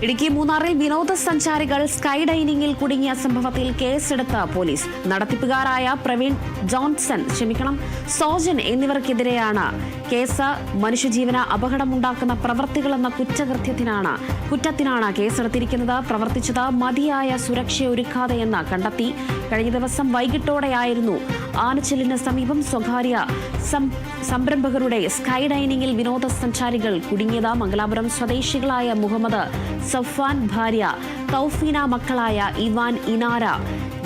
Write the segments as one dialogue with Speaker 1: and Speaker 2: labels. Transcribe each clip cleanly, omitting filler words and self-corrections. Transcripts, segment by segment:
Speaker 1: ഇടുക്കി മൂന്നാറിൽ വിനോദസഞ്ചാരികൾ സ്കൈ ഡൈനിങ്ങിൽ കുടുങ്ങിയ സംഭവത്തിൽ കേസെടുത്ത പോലീസ്. നടത്തിപ്പുകാരായ പ്രവീൺ സോജൻ എന്നിവർക്കെതിരെയാണ് കേസ്. മനുഷ്യജീവന് അപകടമുണ്ടാക്കുന്ന പ്രവൃത്തികളെന്ന കുറ്റത്തിനാണ് കേസെടുത്തിരിക്കുന്നത്. പ്രവർത്തിച്ചത് മതിയായ സുരക്ഷയൊരുക്കാതെയെന്ന് കണ്ടെത്തി. കഴിഞ്ഞ ദിവസം വൈകിട്ടോടെയായിരുന്നു ആനച്ചിലിന് സമീപം സ്വകാര്യ സംരംഭകരുടെ സ്കൈ ഡൈനിങ്ങിൽ വിനോദസഞ്ചാരികൾ കുടുങ്ങിയത്. മംഗലാപുരം സ്വദേശികളായ മുഹമ്മദ് സഫ്വാൻ, ഭാര്യ തൗഫീന, മക്കളായ ഇവാൻ, ഇനാര,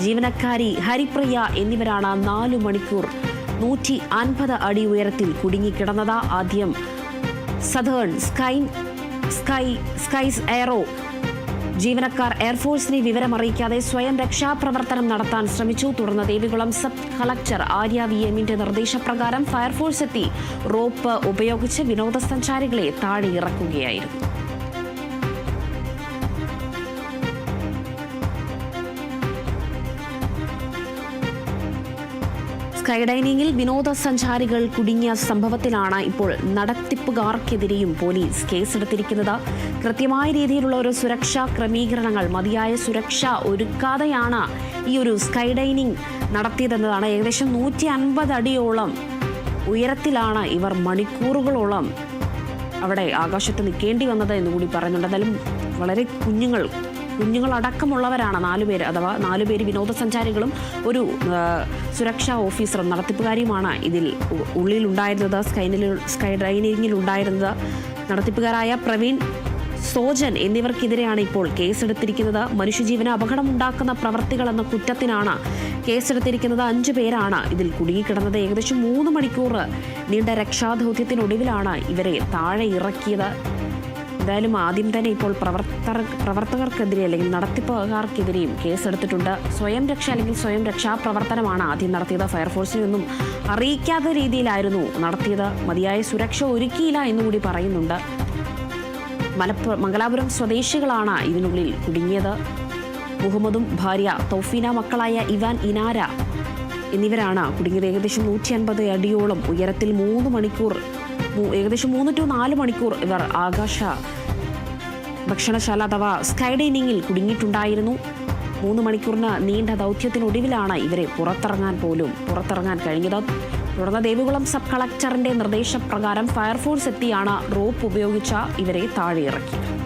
Speaker 1: ജീവനക്കാരി ഹരിപ്രിയ എന്നിവരാണ് 4 മണിക്കൂർ 150 അടി ഉയരത്തിൽ കുടുങ്ങിക്കിടന്നത്. ആദ്യം സദേൺ സ്കൈസ് എയറോ ജീവനക്കാർ എയർഫോഴ്സിനെ വിവരമറിയിക്കാതെ സ്വയം രക്ഷാപ്രവർത്തനം നടത്താൻ ശ്രമിച്ചു. തുടർന്ന് ദേവികുളം സബ് കളക്ടർ ആര്യ VM-ന്റെ നിർദ്ദേശപ്രകാരം ഫയർഫോഴ്സ് എത്തി റോപ്പ് ഉപയോഗിച്ച് വിനോദസഞ്ചാരികളെ താഴെ ഇറക്കുകയായിരുന്നു. സ്കൈ ഡൈനിങ്ങിൽ വിനോദസഞ്ചാരികൾ കുടുങ്ങിയ സംഭവത്തിലാണ് ഇപ്പോൾ നടത്തിപ്പുകാർക്കെതിരെയും പോലീസ് കേസെടുത്തിരിക്കുന്നത്. കൃത്യമായ രീതിയിലുള്ള ഒരു സുരക്ഷാ ക്രമീകരണങ്ങൾ, മതിയായ സുരക്ഷ ഒരുക്കാതെയാണ് ഈ ഒരു സ്കൈ ഡൈനിങ് നടത്തിയതെന്നതാണ്. ഏകദേശം 150 അടിയോളം ഉയരത്തിലാണ് ഇവർ മണിക്കൂറുകളോളം അവിടെ ആകാശത്ത് നിൽക്കേണ്ടി വന്നത് എന്നുകൂടി പറയുന്നുണ്ട്. എന്തായാലും വളരെ കുഞ്ഞുങ്ങളടക്കമുള്ളവരാണ് 4 പേര്, അഥവാ 4 പേര് വിനോദസഞ്ചാരികളും ഒരു സുരക്ഷാ ഓഫീസറും നടത്തിപ്പുകാരിയുമാണ് ഇതിൽ ഉള്ളിലുണ്ടായിരുന്നത്, സ്കൈ ഡൈനിങ്ങിലുണ്ടായിരുന്നത്. നടത്തിപ്പുകാരായ പ്രവീൺ, സോജൻ എന്നിവർക്കെതിരെയാണ് ഇപ്പോൾ കേസെടുത്തിരിക്കുന്നത്. മനുഷ്യജീവന് അപകടമുണ്ടാക്കുന്ന പ്രവർത്തികളെന്ന കുറ്റത്തിനാണ് കേസെടുത്തിരിക്കുന്നത്. 5 പേരാണ് ഇതിൽ കുടുങ്ങിക്കിടന്നത്. ഏകദേശം 3 മണിക്കൂർ നീണ്ട രക്ഷാദൗത്യത്തിനൊടുവിലാണ് ഇവരെ താഴെ ഇറക്കിയത്. എന്തായാലും ആദ്യം തന്നെ ഇപ്പോൾ പ്രവർത്തകർക്കെതിരെ അല്ലെങ്കിൽ നടത്തിപ്പുകാർക്കെതിരെയും കേസെടുത്തിട്ടുണ്ട്. സ്വയം രക്ഷാപ്രവർത്തനമാണ് ആദ്യം നടത്തിയത്. ഫയർഫോഴ്സിനെയൊന്നും അറിയിക്കാത്ത രീതിയിലായിരുന്നു നടത്തിയത്. മതിയായ സുരക്ഷ ഒരുക്കിയില്ല എന്നുകൂടി പറയുന്നുണ്ട്. മംഗലാപുരം സ്വദേശികളാണ് ഇതിനുള്ളിൽ കുടുങ്ങിയത്. മുഹമ്മദും ഭാര്യ തൗഫീന, മക്കളായ ഇവാൻ, ഇനാര എന്നിവരാണ് കുടുങ്ങിയത്. ഏകദേശം 150 അടിയോളം ഉയരത്തിൽ ഏകദേശം 3 to 4 മണിക്കൂർ ഇവർ ആകാശ ഭക്ഷണശാല അഥവാ സ്കൈ ഡൈനിങ്ങിൽ കുടുങ്ങിയിട്ടുണ്ടായിരുന്നു. 3 മണിക്കൂറിന് നീണ്ട ദൗത്യത്തിനൊടുവിലാണ് ഇവരെ പുറത്തിറങ്ങാൻ കഴിഞ്ഞത്. തുടർന്ന് ദേവികുളം സബ് കളക്ടറിന്റെ നിർദ്ദേശപ്രകാരം ഫയർഫോഴ്സ് എത്തിയാണ് റോപ്പ് ഉപയോഗിച്ച ഇവരെ താഴെ ഇറക്കിയത്.